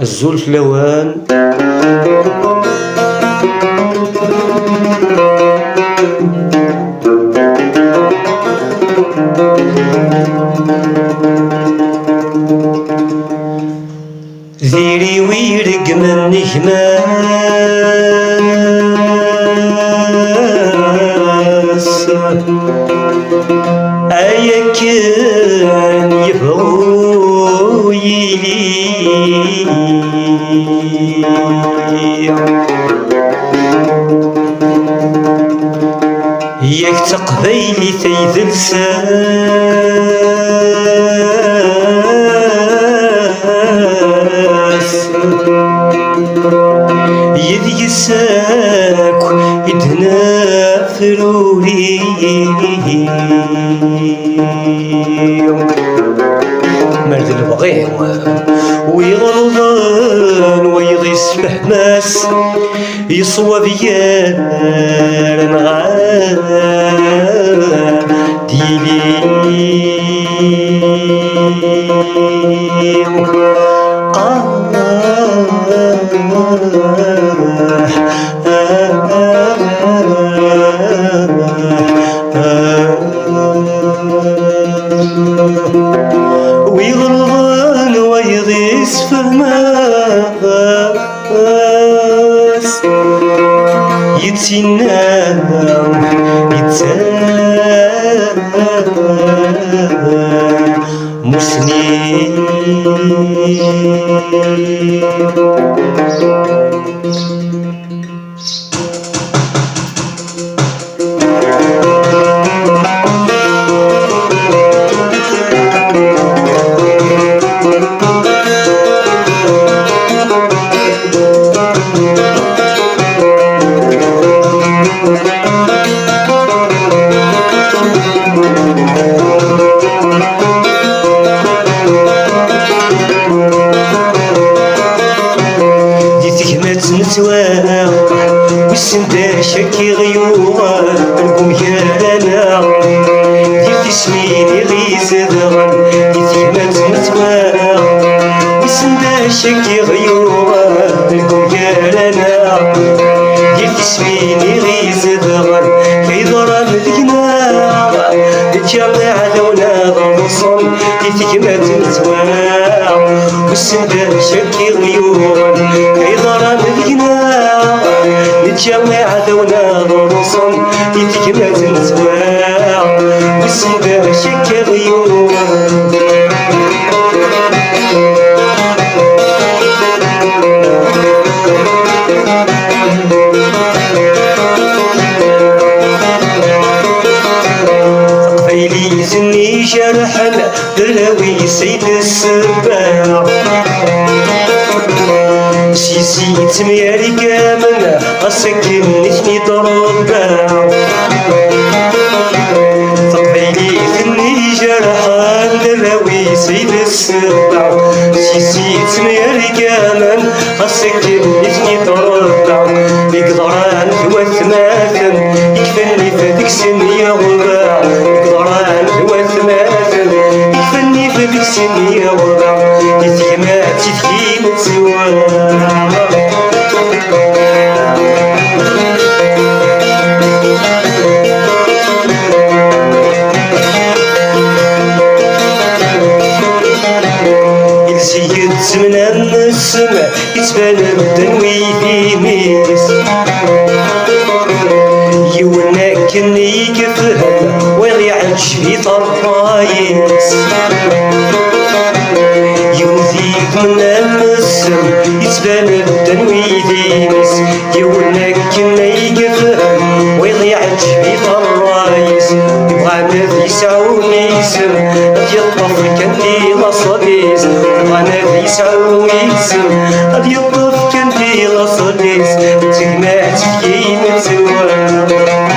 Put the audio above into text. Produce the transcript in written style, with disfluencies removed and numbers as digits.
الزول في لوان ذيري ويرق من نجماس أيا كان يبغو يلي ياك تقبيلي تيذل ساس يذ يساك يدنا فروري مرد البغي ويغلظان ويغيس فهماس يصوى بيار نغاد ديلي ويغلظان ويغيس فهماس يتسنى مسلم نتوانا والسندا شكي غيوغا نقوم يارانا ديك سميني غيز دغن ديك مات نتوانا والسندا شكي غيوغا نقوم يارانا ديك سميني غيز دغن كيضرا مدينا الجامع عدونا غنصن ديك مات نتوانا والسندا شكي غيوغا كيضرا مدينا نتجمع عدونا غرصن يتجمع تنتواع والسنبا شكا غيوم تقبيلي زني جرحا دراوي سيد السباع سيسي تمياري كامل أسكن نثني ضربا تقبيلي ثني جرحان دراوي سيد السبع سيسي تمياري كامل أسكن نثني ضربا يقدران ثواثماثا يكفني فديك سنية غبا يقدران ثواثماثا يكفني فديك سنية غبا يتيمات يتيمات سوا زمنا من السماء يتبان الدنوي في ميس يونا كني يقفهم ويضيع الشبيط الرايس يوذيك من السماء يتبان الدنوي في ميس يونا كني يقفهم ويضيع الشبيط الرايس يبغى نادي يسعوني يسم يطف كنتي لصديس يبغى نادي يسعوني يسم غادي يطف كنتي لصديس تجمعت في كيمة سوا